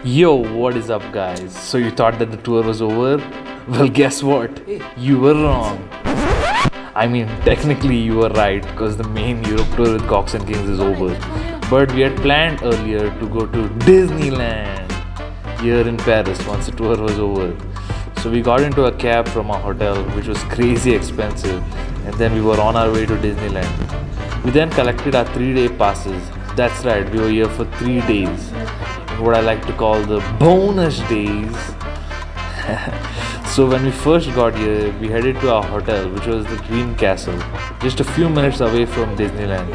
Yo, what is up, guys? So, you thought that the tour was over? Well, guess what? You were wrong. I mean, technically, you were right because the main Europe tour with Cox&Kings is over. But we had planned earlier to go to Disneyland here in Paris once the tour was over. So, we got into a cab from our hotel, which was crazy expensive, and then we were on our way to Disneyland. We then collected our 3-day passes. That's right, we were here for 3 days. What I like to call the bonus days. So when we first got here, we headed to our hotel, which was the Green Castle, just a few minutes away from Disneyland.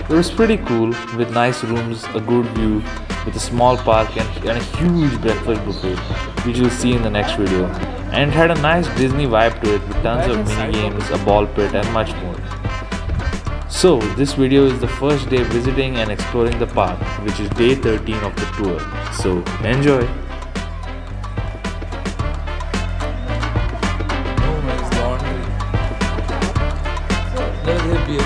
It was pretty cool, with nice rooms, a good view, with a small park and a huge breakfast buffet, which you'll see in the next video. And it had a nice Disney vibe to it, with tons of mini games, a ball pit and much more. So, this video is the first day visiting and exploring the park, which is day 13 of the tour. So, enjoy! Oh my, it's laundry. Let us help you.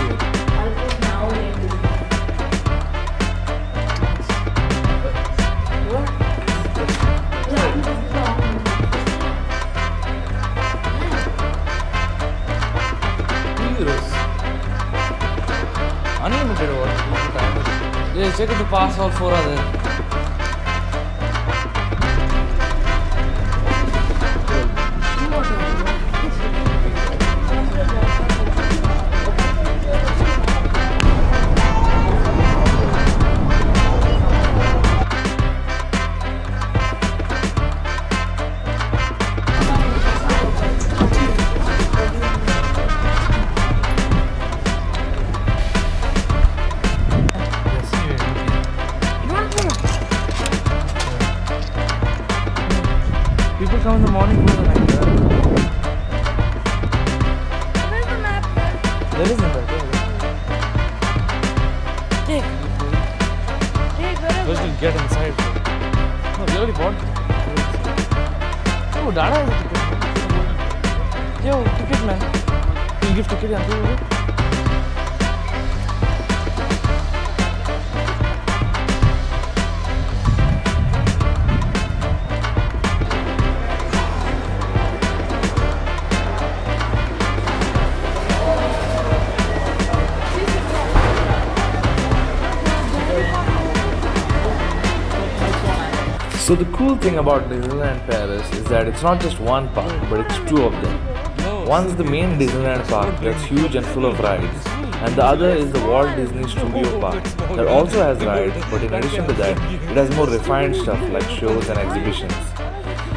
Unlimited or yeah, check the pass, all 4 are there. People come in the morning, go to the night. Where's the map? There isn't that. Take, where is First it? you get inside. No, we already bought it. Oh, Dada has a ticket. Yo, ticket man. You give ticket until So the cool thing about Disneyland Paris is that it's not just one park, but it's 2 of them. One's the main Disneyland Park that's huge and full of rides, and the other is the Walt Disney Studio Park that also has rides, but in addition to that, it has more refined stuff like shows and exhibitions.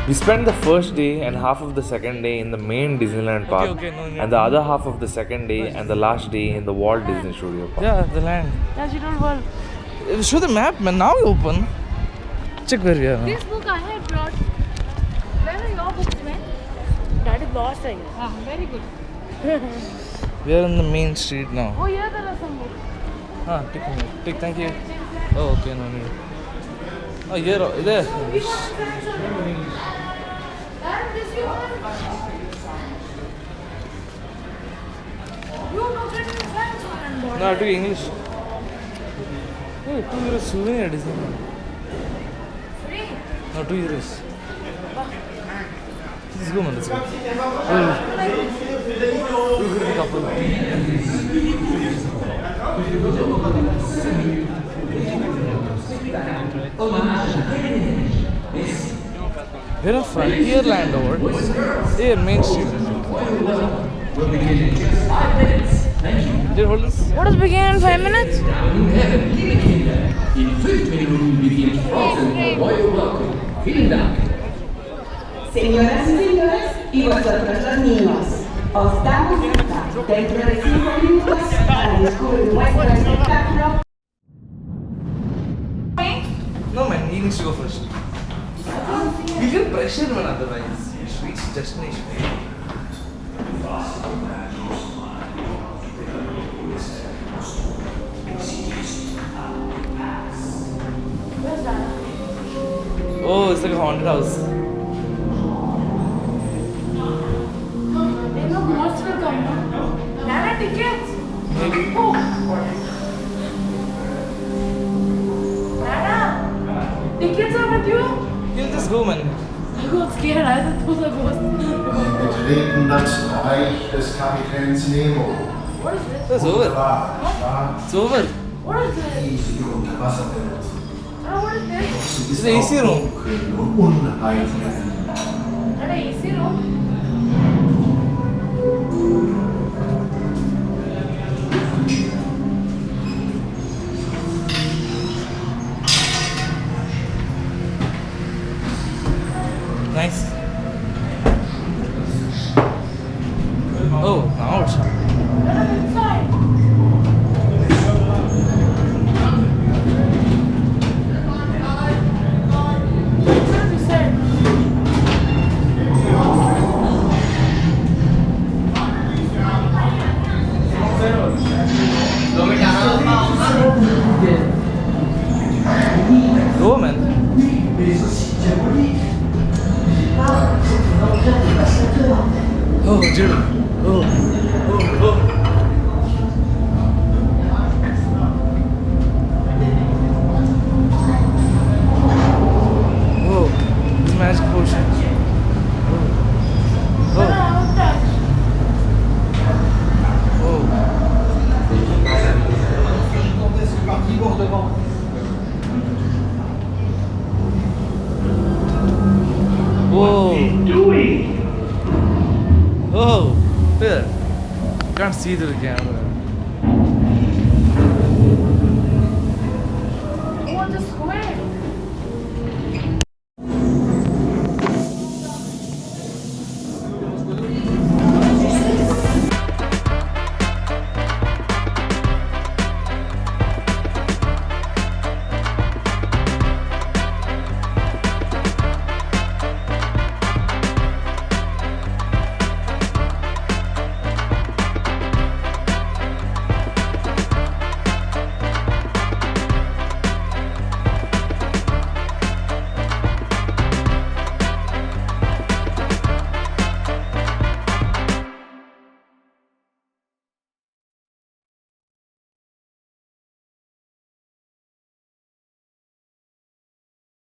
We spent the first day and half of the second day in the main Disneyland Park, and the other half of the second day and the last day in the Walt Disney Studio Park. yeah, the land. Natural world. Show the map, man. Now we open. Check where we are now. This book I had brought. Where are your books, man? That is lost, I guess. Ah, very good. We are on the main street now. Oh, yeah, there are some books. Take, thank you. Oh, okay, no need. Oh, here, there. And this one. You look at the French one and bought No, I took English. Hey, 2 euros souvenir at Disneyland. free. No, 2 euros. Let's go, man, let's go. Look at the couple. We're in Frontierland over here, Main Street. Did hold this? What does begin in 5 minutes? Señoras y señores, y vosotros los niños, os damos cita dentro de 5 minutos para descubrir vuestro espectáculo. No, man, he needs to go first. You get pressure, man, otherwise. You reach destination. Oh, it's like a haunted house. They know most will come. There are tickets. Oh. Nana, tickets are with you? You'll just go, man. I got scared. I thought those are ghosts. Wir betreten das Reich des Kapitäns Nemo. What is this? That's over. Wunderbar, It's over. What is this? riesige Unterwasserwelt. What is this? Sie It's ist the AC auch room. dunkel und unheimlich. That a AC room? Nice. Oh, now it's That is inside. What did you say? go, man. Oh, dude. Oh. Whoa, this magic potion. Oh. Whoa. Oh, there. Can't see through the camera.